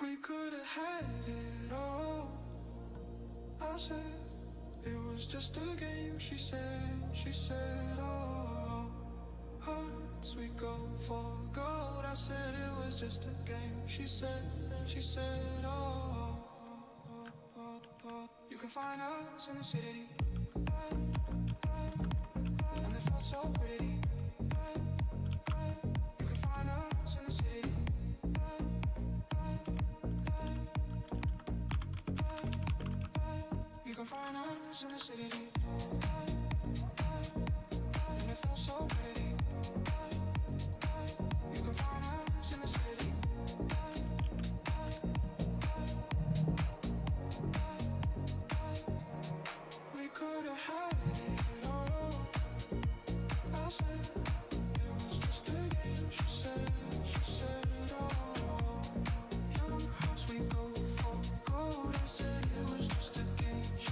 We could have had it all. I said it was just a game. She said, oh, hearts we go for gold. I said it was just a game. She said, oh, you can find us in the city, and it felt so pretty. You can find us in the city. You can find us in the city, and it feels so pretty. You can find us in the city. We could have had it all. I said it was just a game. She said, oh, young hearts we go for gold. I said it was just a game. She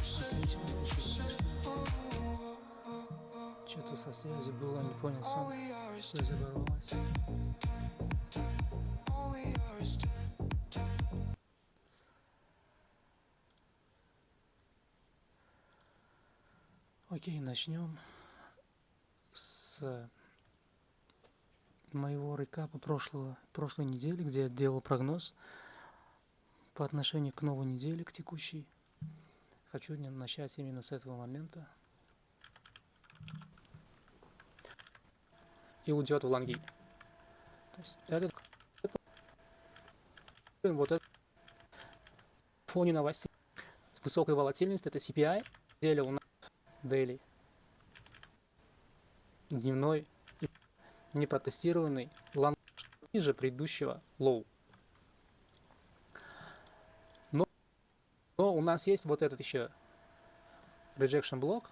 said, oh, oh, oh, oh. Что-то со связью было, не понял All сам. we are is Связь оборвалась. all we are is Окей, начнем с моего рекапа прошлой недели, где я делал прогноз по отношению к новой неделе, к текущей. Хочу начать именно с этого момента. И уйдет в лонги. То есть вот это в фоне новостей с высокой волатильностью, это CPI, неделя у нас daily, дневной, непротестированный лонг ниже предыдущего лоу. Но у нас есть вот этот еще rejection блок,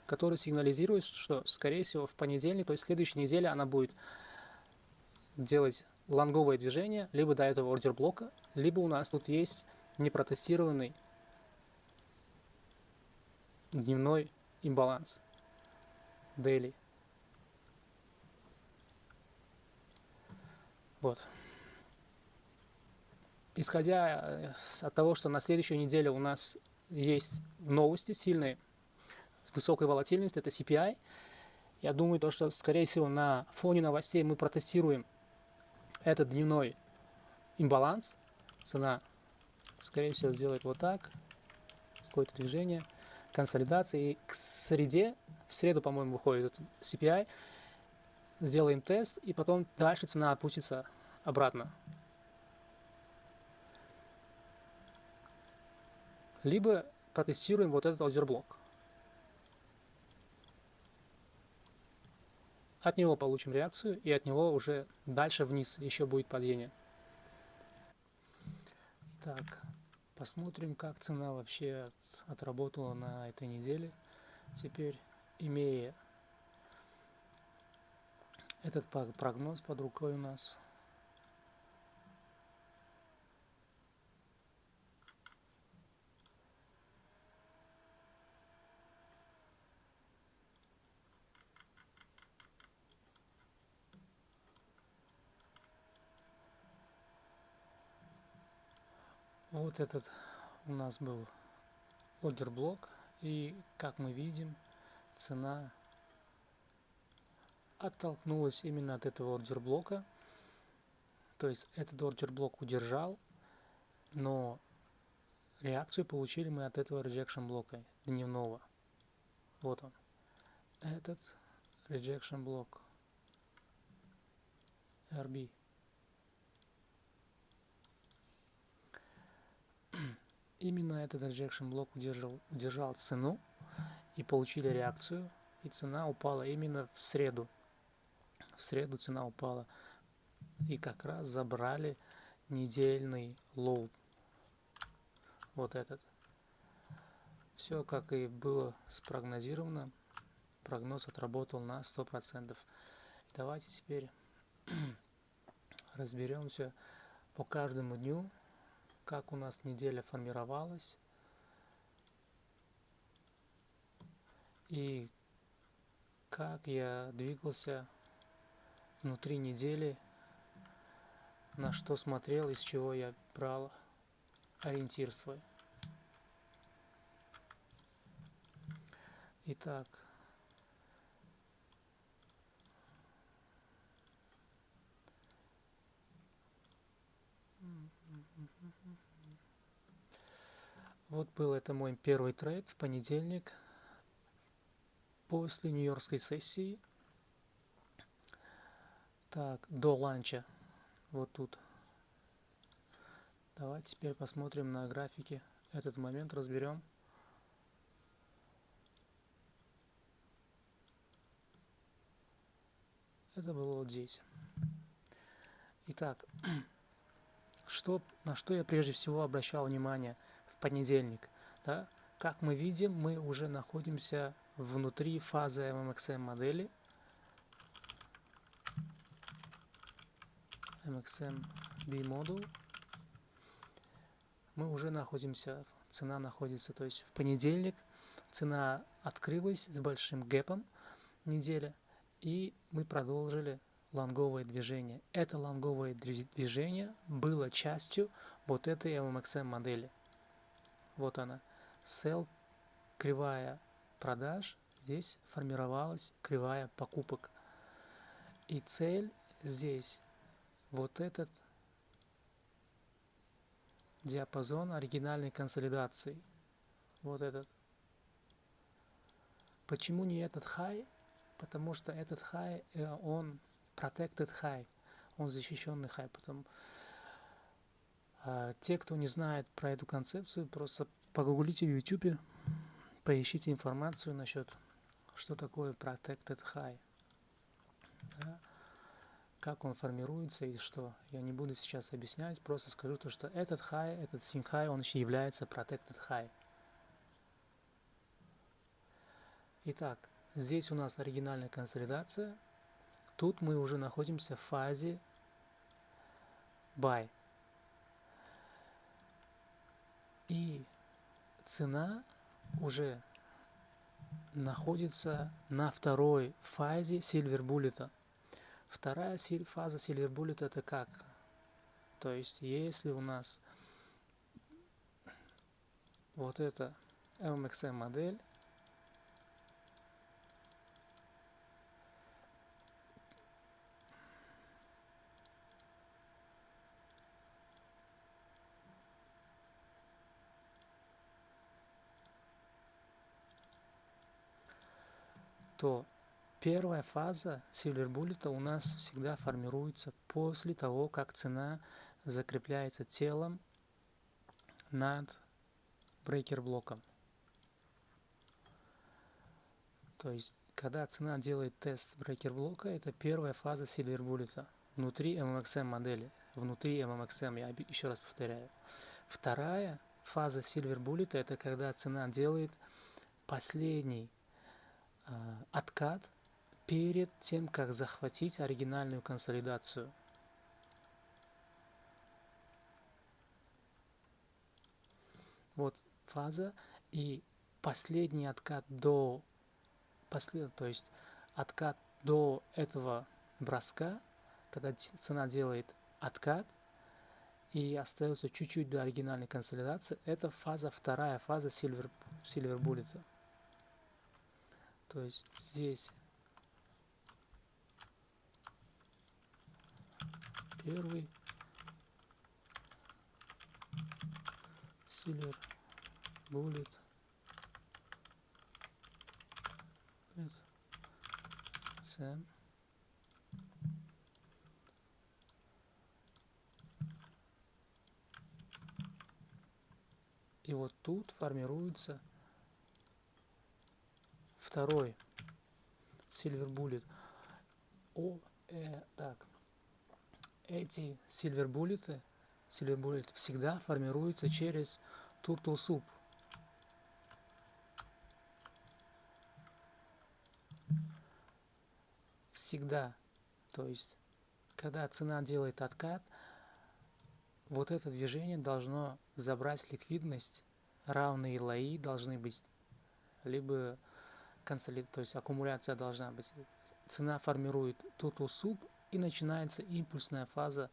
который сигнализирует, что, скорее всего, в понедельник, то есть в следующей неделе она будет делать лонговое движение, либо до этого ордер блока, либо у нас тут есть непротестированный дневной имбаланс daily. Вот. Исходя от того, что на следующей неделе у нас есть новости сильные, с высокой волатильностью, это CPI, я думаю, то, что, скорее всего, на фоне новостей мы протестируем этот дневной имбаланс. Цена, скорее всего, сделает вот так, какое-то движение, консолидация. И к среде, в среду, по-моему, выходит этот CPI, сделаем тест, и потом дальше цена опустится обратно. Либо протестируем вот этот ордер-блок. От него получим реакцию, и от него уже дальше вниз еще будет падение. Так, посмотрим, как цена вообще отработала на этой неделе. Теперь, имея этот прогноз под рукой у нас. Вот этот у нас был ордер блок, и как мы видим, цена оттолкнулась именно от этого ордер блока. То есть этот ордер блок удержал, но реакцию получили мы от этого rejection блока дневного. Вот он. Этот rejection блок RB. Именно этот rejection блок удержал цену, и получили реакцию, и цена упала именно в среду. В среду цена упала, и как раз забрали недельный лоу. Вот этот. Все как и было спрогнозировано. Прогноз отработал на 100%. Давайте теперь разберемся по каждому дню, как у нас неделя формировалась и как я двигался внутри недели на что смотрел, из чего я брал ориентир свой. Итак, вот был это мой первый трейд в понедельник после нью-йоркской сессии. Так, до ланча, вот тут. Давайте теперь посмотрим на графике этот момент, разберем. Это было вот здесь. Итак, на что я прежде всего обращал внимание в понедельник? Да? Как мы видим, мы уже находимся внутри фазы MMXM модели. MXM B-Model. Мы уже находимся, цена находится, то есть в понедельник цена открылась с большим гэпом неделя, и мы продолжили лонговое движение. Это лонговое движение было частью вот этой MMXM модели. Вот она. Sell, кривая продаж, здесь формировалась кривая покупок. И цель здесь вот этот диапазон оригинальной консолидации. Вот этот. Почему не этот high? Потому что этот high, он protected high, он защищенный high. Те, кто не знает про эту концепцию, просто погуглите в YouTube, поищите информацию насчет, что такое protected high, да? Как он формируется и что. Я не буду сейчас объяснять, просто скажу то, что этот high, этот swing high, он еще является protected high. Итак, здесь у нас оригинальная консолидация. Тут мы уже находимся в фазе buy. И цена уже находится на второй фазе Silver Bullet. Вторая фаза Silver Bullet это как? То есть, если у нас вот эта MMXM модель, то первая фаза Silver Bullet у нас всегда формируется после того, как цена закрепляется телом над брейкер-блоком. То есть, когда цена делает тест брейкер-блока, это первая фаза Silver Bullet внутри MMXM модели. Внутри MMXM, я еще раз повторяю. Вторая фаза Silver Bullet это когда цена делает последний откат перед тем, как захватить оригинальную консолидацию. Вот фаза и последний откат то есть откат до этого броска, когда цена делает откат и остается чуть-чуть до оригинальной консолидации, это вторая фаза Silver Bullet. То есть здесь первый Silver Bullet, Сэм, и вот тут формируется второй Silver Bullet. Так, эти Silver Bullet всегда формируются через Turtle Soup. Всегда. То есть, когда цена делает откат, вот это движение должно забрать ликвидность, равные лои должны быть, либо то есть аккумуляция должна быть. Цена формирует Turtle Soup и начинается импульсная фаза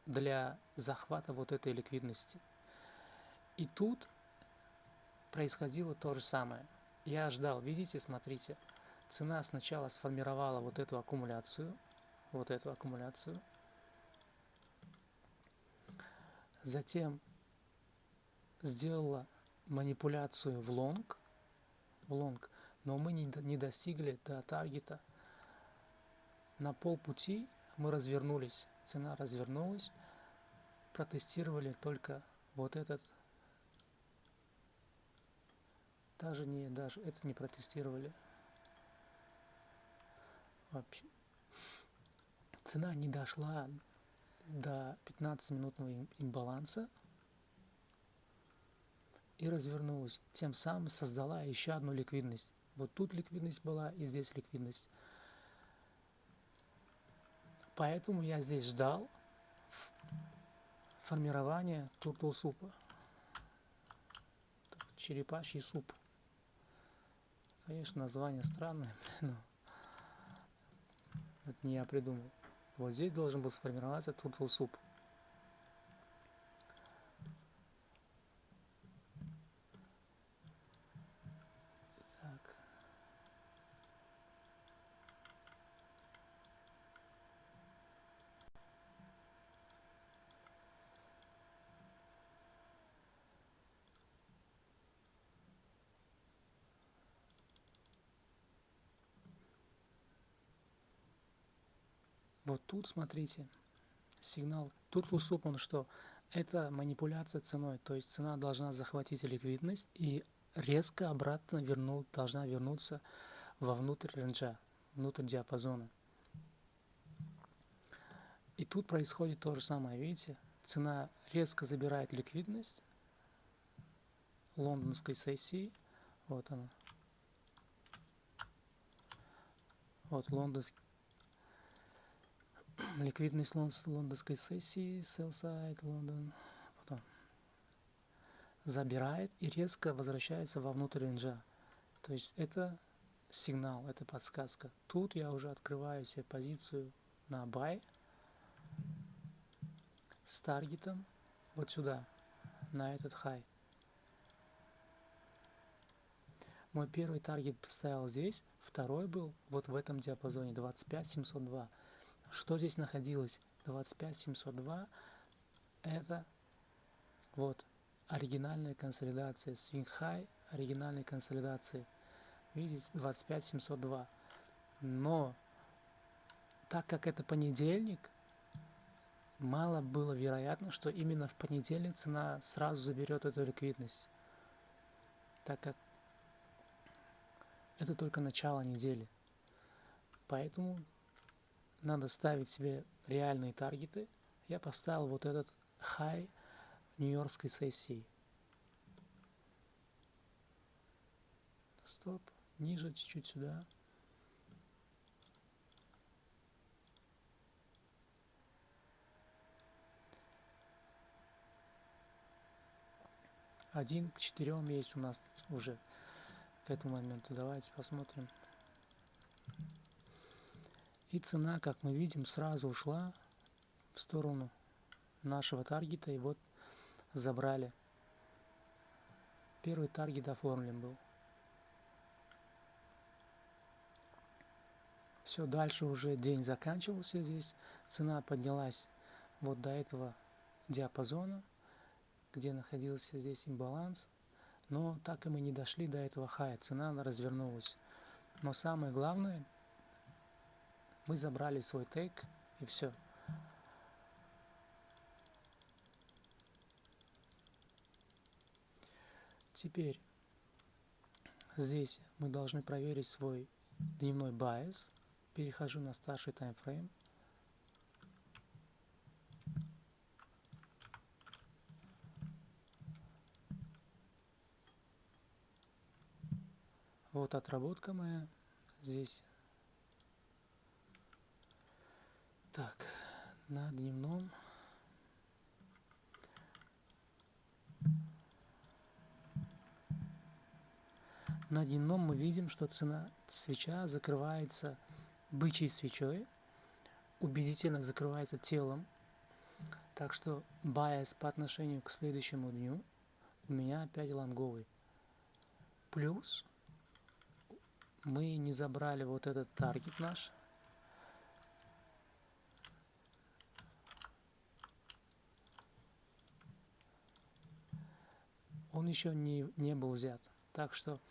для захвата вот этой ликвидности. И тут происходило то же самое. Я ждал, видите, смотрите, цена сначала сформировала вот эту аккумуляцию, затем сделала манипуляцию в лонг, но мы не достигли до таргета. На полпути мы развернулись, цена развернулась, протестировали только вот этот, даже это не протестировали вообще. Цена не дошла до 15-минутного имбаланса и развернулась, тем самым создала еще одну ликвидность. Вот тут ликвидность была и здесь ликвидность. Поэтому я здесь ждал формирования туртл супа. Черепаший суп. Конечно, название странное, но это не я придумал. Вот здесь должен был сформироваться туртл суп. Так. Вот тут, смотрите, сигнал. Тут суп, он что? Это манипуляция ценой, то есть цена должна захватить ликвидность и резко обратно должна вернуться вовнутрь рейнджа, внутрь диапазона. И тут происходит то же самое, видите? Цена резко забирает ликвидность лондонской сессии. Вот она. Вот ликвидность лондонской сессии, sell side, Лондон. Потом забирает и резко возвращается вовнутрь рейнджа. То есть это сигнал, это подсказка. Тут я уже открываю себе позицию на buy с таргетом вот сюда, на этот high. Мой первый таргет поставил здесь, второй был вот в этом диапазоне 25702. Что здесь находилось? 25702 это вот оригинальная консолидация, swing high оригинальной консолидации. Видите, 25702. Но так как это понедельник, мало было вероятно, что именно в понедельник цена сразу заберет эту ликвидность, так как это только начало недели. Поэтому надо ставить себе реальные таргеты. Я поставил вот этот high нью-йоркской сессии. Стоп, ниже чуть-чуть сюда. Один к 4 есть у нас уже к этому моменту. Давайте посмотрим. И цена, как мы видим, сразу ушла в сторону нашего таргета. И вот забрали. Первый таргет оформлен был. Все, дальше уже день заканчивался здесь. Цена поднялась вот до этого диапазона, где находился здесь имбаланс. Но так и мы не дошли до этого хая. Цена развернулась. Но самое главное, мы забрали свой тейк и все. Теперь здесь мы должны проверить свой дневной байс. Перехожу на старший таймфрейм. Вот отработка моя здесь. Так, на дневном. На дневном мы видим, что свеча закрывается бычьей свечой, убедительно закрывается телом Так что bias по отношению к следующему дню у меня опять лонговый. Плюс мы не забрали вот этот таргет наш. Он еще не был взят. Так что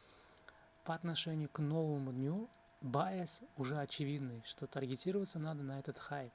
по отношению к новому дню bias уже очевидный, что таргетироваться надо на этот хай.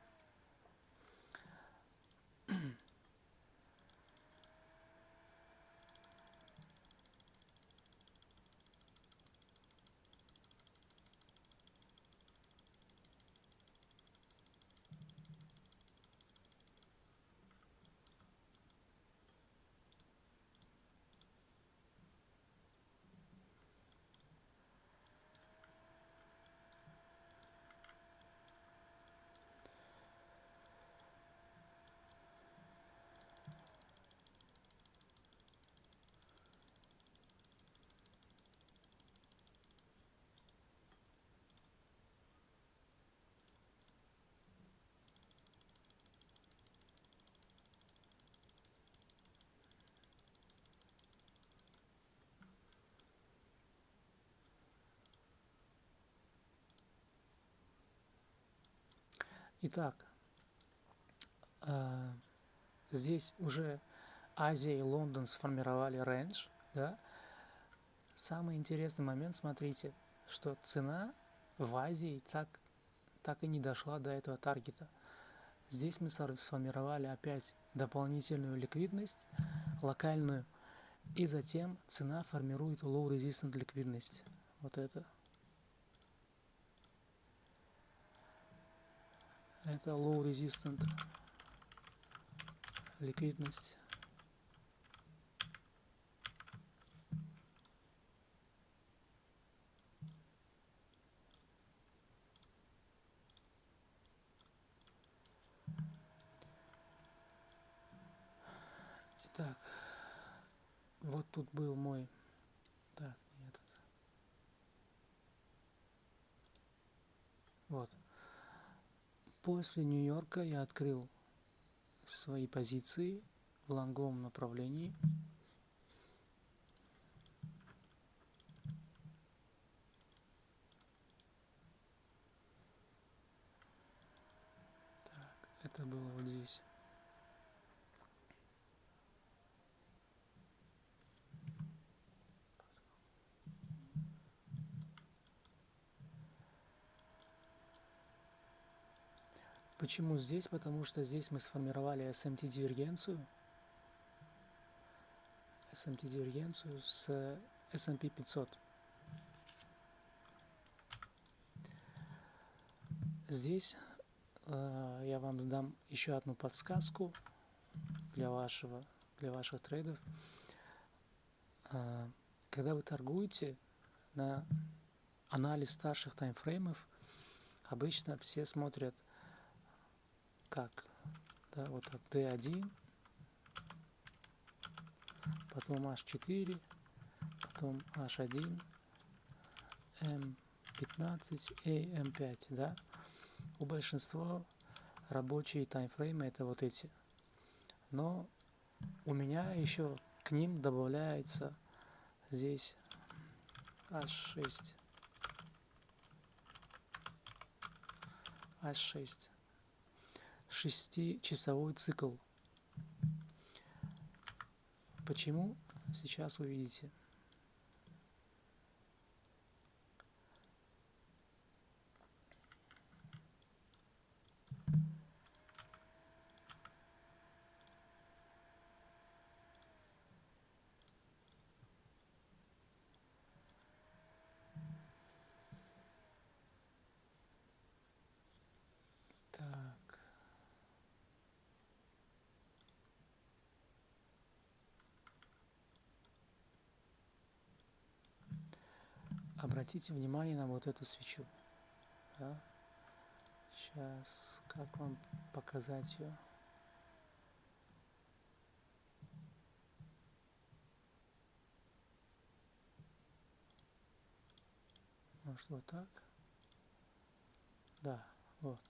Итак, здесь уже Азия и Лондон сформировали рейндж, да. Самый интересный момент, смотрите, что цена в Азии так и не дошла до этого таргета. Здесь мы сформировали опять дополнительную ликвидность, локальную, и затем цена формирует low resistant ликвидность. Вот это. Это low resistant ликвидность. Итак, вот тут был мой... Так, нет. Вот. После Нью-Йорка я открыл свои позиции в лонговом направлении. Так, это было вот здесь. Почему здесь? Потому что здесь мы сформировали SMT-дивергенцию. SMT-дивергенцию с S&P 500. Здесь я вам дам еще одну подсказку для ваших трейдов. Когда вы торгуете на анализ старших таймфреймов, обычно все смотрят как, да, вот так, D1, потом H4, потом H1, M15 и M5, да. У большинства рабочие таймфреймы это вот эти. Но у меня еще к ним добавляется здесь H6. H6. 6-часовой цикл. Почему? Сейчас увидите. Так. Обратите внимание на вот эту свечу. Да? Сейчас, как вам показать ее? Может, вот так? Да, вот.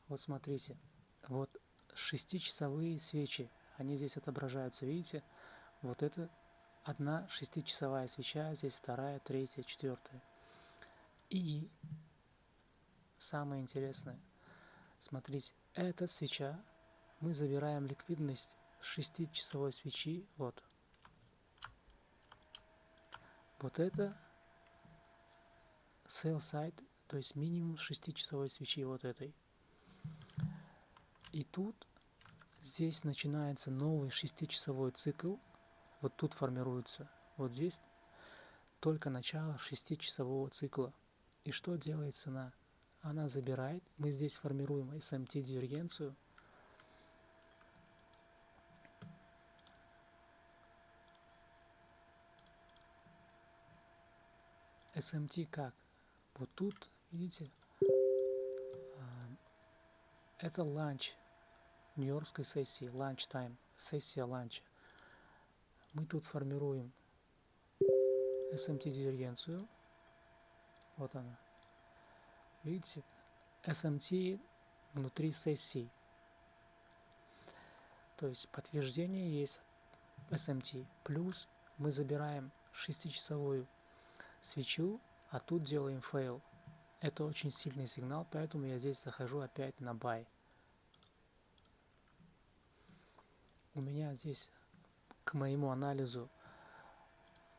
Вот смотрите. вот 6-часовые свечи, они здесь отображаются, видите? Вот это одна 6-часовая свеча, здесь вторая, третья, четвертая. И самое интересное, смотрите, эта свеча, мы забираем ликвидность 6-часовой свечи, вот. Вот это sell side, то есть минимум 6-часовой свечи вот этой. И тут, здесь начинается новый 6-часовой цикл, вот тут формируется, вот здесь только начало 6-часового цикла. И что делает цена? Она забирает, мы здесь формируем SMT-дивергенцию. SMT как? Вот тут, видите, это ланч нью-йоркской сессии, ланч тайм, сессия ланча. Мы тут формируем SMT-дивергенцию. Вот она. Видите, SMT внутри сессии. То есть подтверждение есть SMT. Плюс мы забираем 6-часовую свечу, а тут делаем fail. Это очень сильный сигнал, поэтому я здесь захожу опять на buy. У меня здесь к моему анализу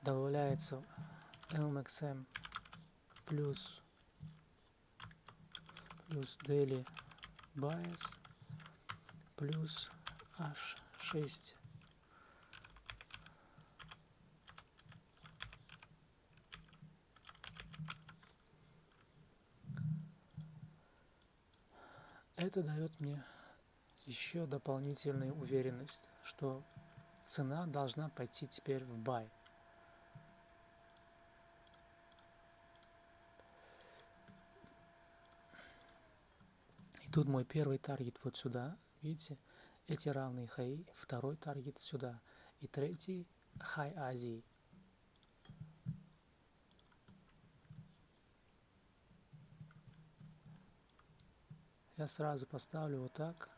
добавляется LMXM плюс daily bias плюс H6. Это дает мне еще дополнительную уверенность, что цена должна пойти теперь в buy. И тут мой первый таргет вот сюда, видите, эти равные хаи, второй таргет сюда и третий хай Азии. Я сразу поставлю вот так.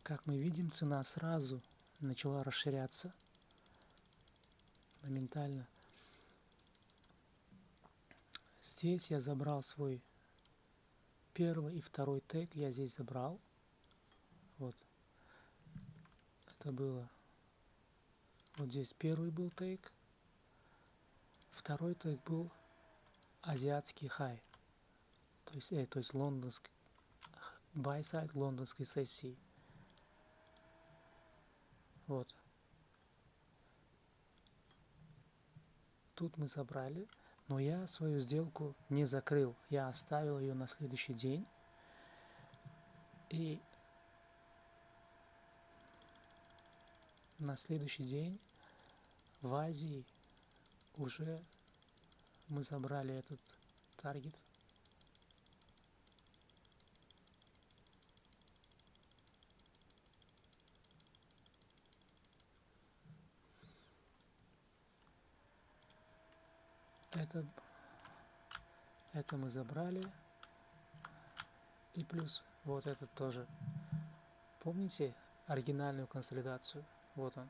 Как мы видим, цена сразу начала расширяться моментально. Здесь я забрал свой первый и второй тег, я здесь забрал. Вот. Это было. Вот здесь первый был тег. Второй тег был азиатский хай. То есть лондонский buy side лондонской сессии. Вот. Тут мы забрали, но я свою сделку не закрыл. Я оставил ее на следующий день. И на следующий день в Азии уже мы забрали этот таргет. Это мы забрали. И плюс вот этот тоже. Помните оригинальную консолидацию? Вот он.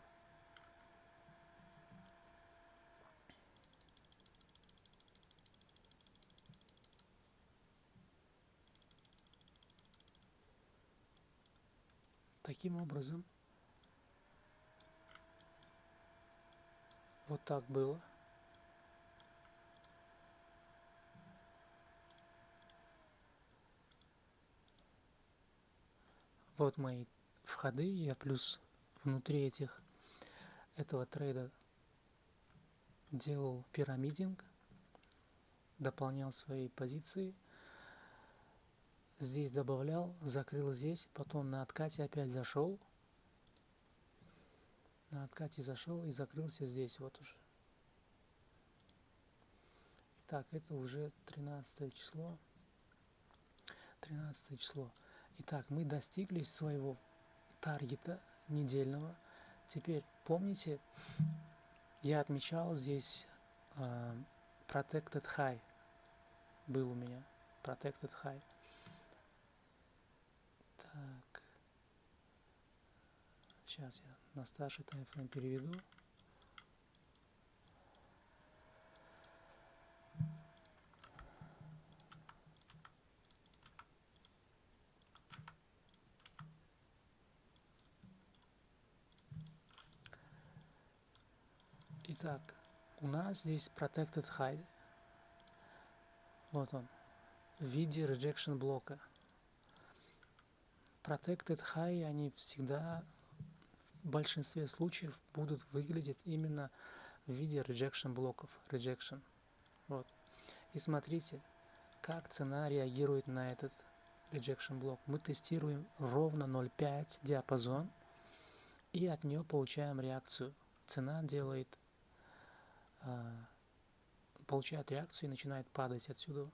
Таким образом, вот так было. Вот мои входы, я плюс внутри этого трейда делал пирамидинг, дополнял свои позиции, здесь добавлял, закрыл здесь, потом на откате опять зашел, На откате зашел и закрылся здесь вот уже. Так, это уже 13 число. 13 число. Итак, мы достигли своего таргета недельного. Теперь помните, я отмечал здесь Protected High. Был у меня Protected High. Так. Сейчас я на старший таймфрейм переведу. Итак, у нас здесь Protected High. Вот он. В виде rejection блока. Protected High, они всегда в большинстве случаев будут выглядеть именно в виде rejection блоков. Rejection. Вот. И смотрите, как цена реагирует на этот rejection блок. Мы тестируем ровно 0.5 диапазон и от нее получаем реакцию. Цена получает реакцию и начинает падать отсюда.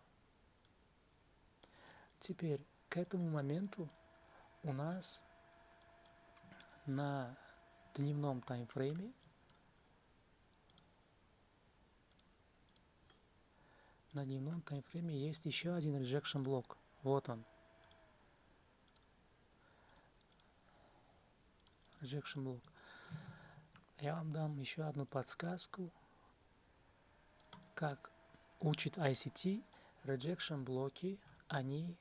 Теперь к этому моменту у нас на дневном таймфрейме есть еще один rejection блок. Вот он. Rejection блок. Я вам дам еще одну подсказку, как учит ICT. Rejection блоки, они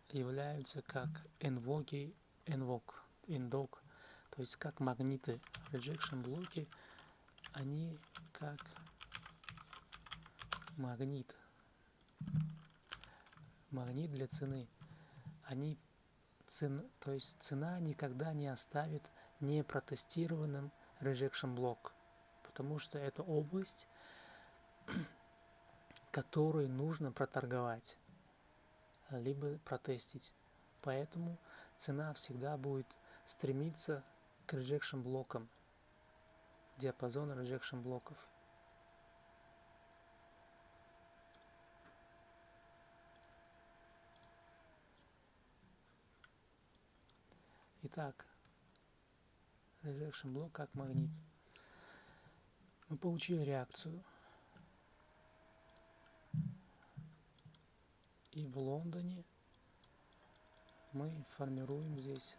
являются как инвок, то есть как магниты. Rejection блоки, они как магнит для цены. То есть цена никогда не оставит непротестированным rejection блок, потому что это область, которую нужно проторговать, либо протестить. Поэтому цена всегда будет стремиться к rejection блокам, диапазону rejection блоков. Итак, rejection блок как магнит. Мы получили реакцию. И в Лондоне мы формируем здесь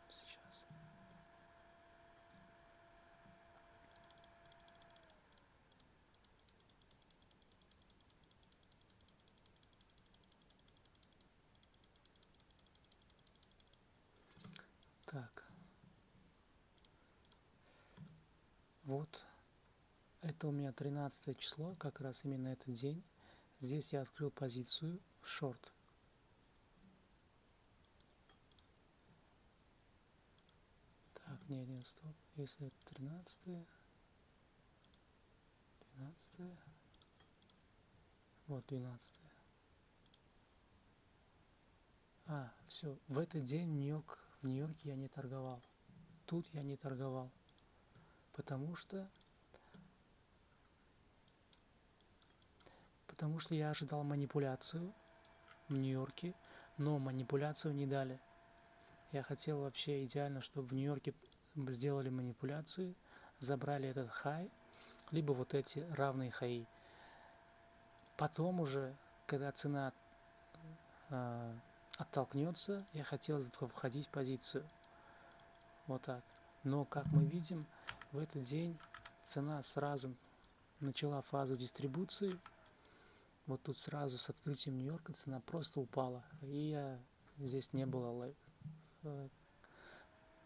сейчас. Так. Вот. Это у меня 13 число, как раз именно этот день. Здесь я открыл позицию в шорт. Так, нет, стоп. Если это 13, вот 12. Все, в этот день в Нью-Йорке я не торговал. Тут я не торговал, потому что я ожидал манипуляцию в Нью-Йорке, но манипуляцию не дали. Я хотел вообще идеально, чтобы в Нью-Йорке сделали манипуляцию, забрали этот хай, либо вот эти равные хаи. Потом уже, когда цена оттолкнется, я хотел входить в позицию. Вот так. Но, как мы видим, в этот день цена сразу начала фазу дистрибуции. Вот тут сразу с открытием Нью-Йорка цена просто упала. И здесь не было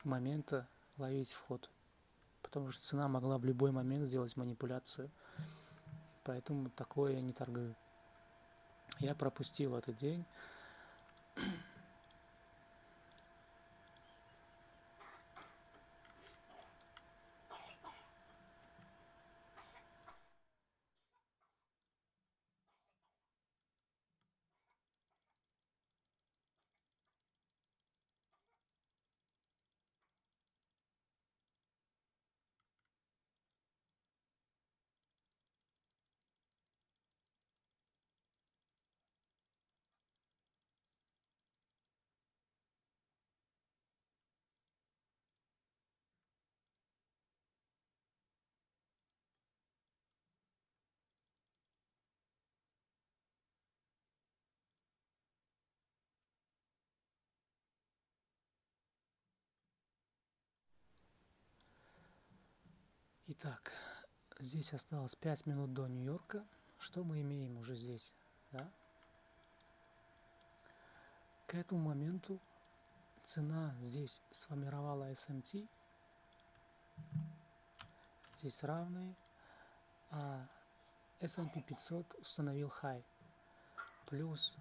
момента ловить вход. Потому что цена могла в любой момент сделать манипуляцию. Поэтому такое я не торгую. Я пропустил этот день. Итак, здесь осталось 5 минут до Нью-Йорка. Что мы имеем уже здесь? Да? К этому моменту цена здесь сформировала SMT, здесь равные, а S&P 500 установил high. Плюс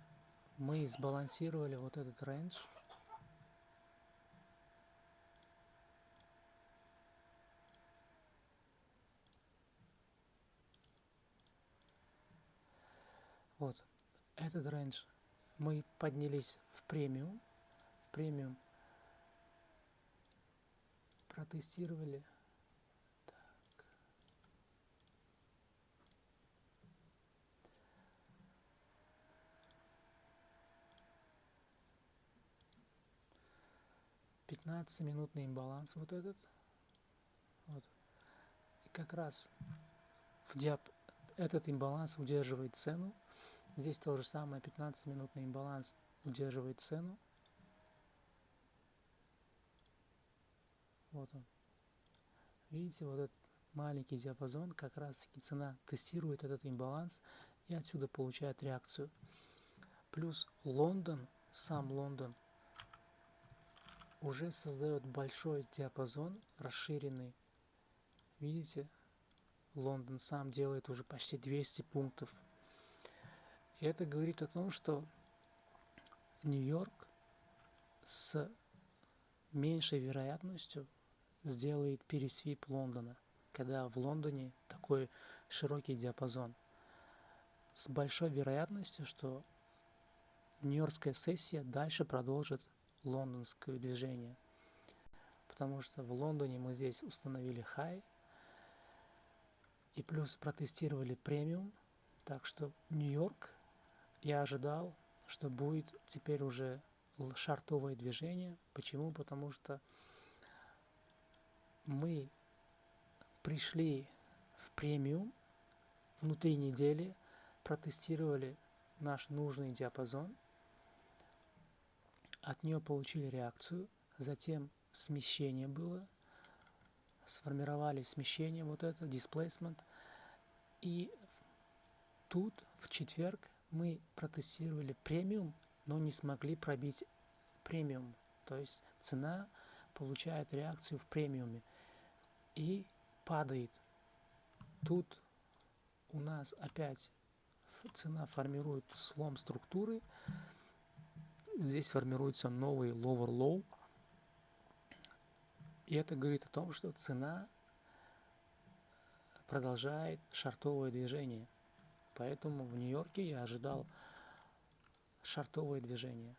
мы сбалансировали вот этот рейндж. Вот этот рейндж мы поднялись в премиум. В премиум протестировали. Так. 15-минутный имбаланс вот этот. Вот. И как раз этот имбаланс удерживает цену. Здесь то же самое, 15-минутный имбаланс удерживает цену. Вот он. Видите, вот этот маленький диапазон, как раз таки цена тестирует этот имбаланс и отсюда получает реакцию. Плюс Лондон, сам Лондон, уже создает большой диапазон, расширенный. Видите, Лондон сам делает уже почти 200 пунктов. И это говорит о том, что Нью-Йорк с меньшей вероятностью сделает пересвип Лондона, когда в Лондоне такой широкий диапазон. С большой вероятностью, что нью-йоркская сессия дальше продолжит лондонское движение. Потому что в Лондоне мы здесь установили high и плюс протестировали премиум. Так что Нью-Йорк, я ожидал, что будет теперь уже шортовое движение. Почему? Потому что мы пришли в премиум внутри недели, протестировали наш нужный диапазон, от нее получили реакцию, затем смещение было, сформировали смещение, вот это, displacement, и тут в четверг мы протестировали премиум, но не смогли пробить премиум, то есть цена получает реакцию в премиуме и падает. Тут у нас опять цена формирует слом структуры, здесь формируется новый lower low, и это говорит о том, что цена продолжает шортовое движение. Поэтому в Нью-Йорке я ожидал шортовое движение.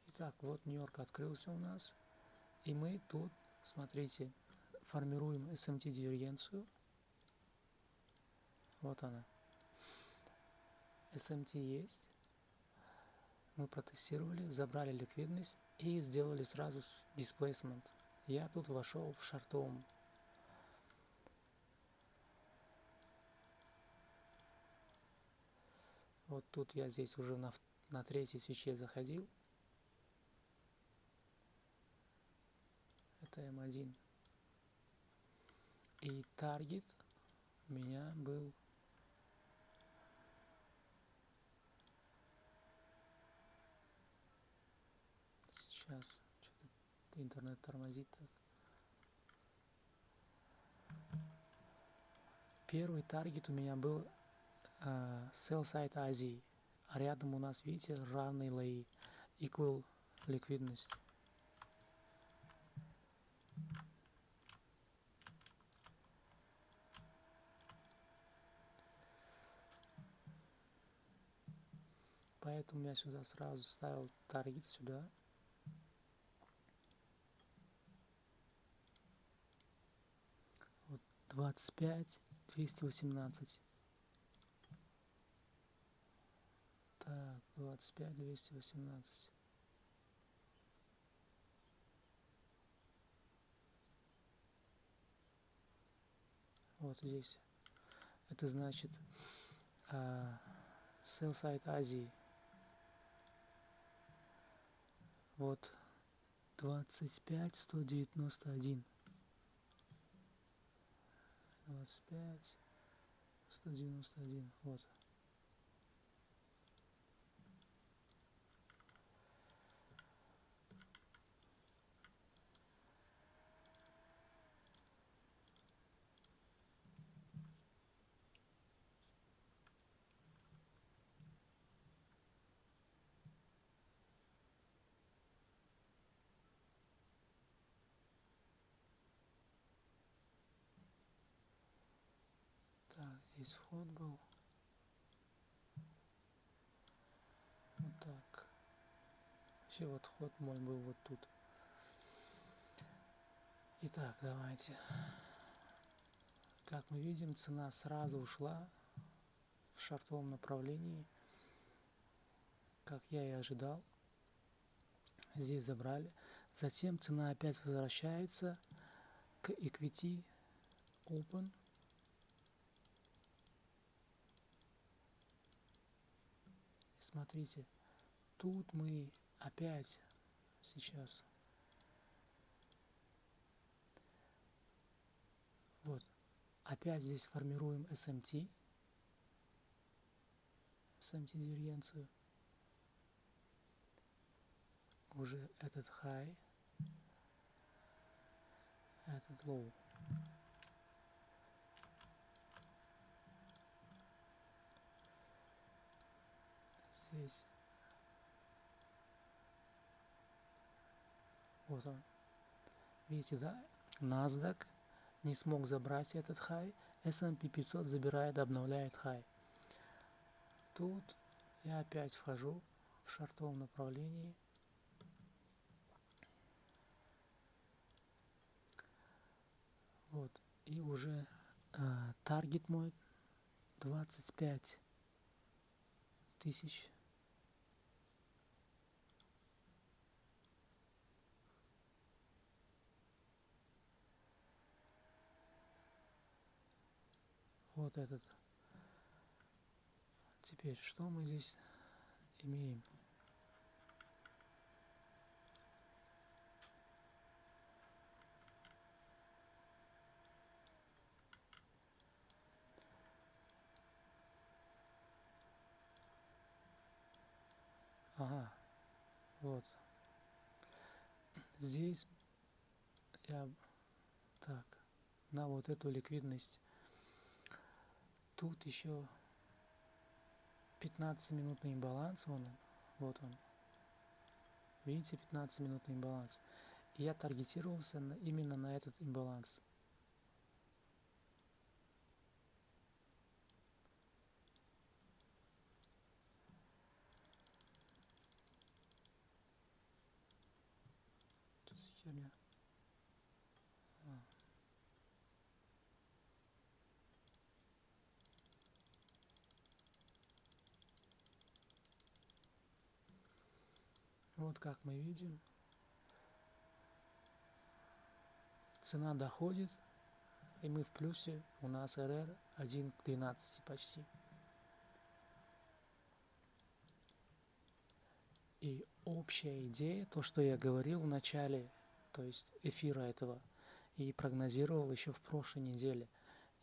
Итак, вот Нью-Йорк открылся у нас. И мы тут, смотрите, формируем SMT-дивергенцию. Вот она. SMT есть. Мы протестировали, забрали ликвидность и сделали сразу displacement. Я тут вошел в шортовом. Вот тут я здесь уже на третьей свече заходил. Это М1. И таргет у меня был сейчас. Что-то интернет тормозит так. Первый таргет у меня был sell side Азии. А рядом у нас, видите, равные лои. Equal ликвидность. Поэтому я сюда сразу ставил таргет сюда. Вот 25, 218. Так, 25, 218. Вот здесь. Это значит sell side Азии. Вот 25 191. 25 191. Вот. Так, здесь вход был. Вот так. Вообще вот вход мой был вот тут. Итак, давайте. Как мы видим, цена сразу ушла в шортовом направлении, как я и ожидал. Здесь забрали. Затем цена опять возвращается к equity open. Смотрите, тут мы опять сейчас вот опять здесь формируем SMT дивергенцию. Уже этот high, этот low. Здесь вот он. Видите, да? NASDAQ не смог забрать этот high. S&P 500 забирает, обновляет high. Тут я опять вхожу в шортовом направлении. Вот. И уже таргет мой 25 тысяч. Вот этот. Теперь, что мы здесь имеем? Ага, вот. Здесь я так, на вот эту ликвидность. Тут еще 15-минутный имбаланс, вот он. Видите, 15-минутный имбаланс. И я таргетировался именно на этот имбаланс. Тут херня. Вот как мы видим, цена доходит, и мы в плюсе, у нас РР 1 к 12 почти. И общая идея, то, что я говорил в начале, то есть эфира этого, и прогнозировал еще в прошлой неделе,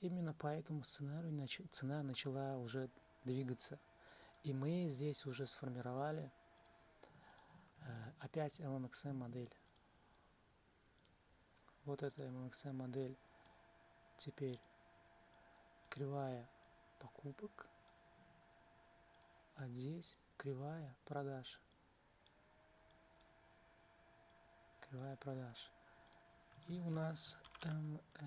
именно по этому сценарию цена начала уже двигаться. И мы здесь уже сформировали опять MMXM модель. Вот эта MMXM модель. Теперь кривая покупок, а здесь кривая продаж. Кривая продаж. И у нас MMXM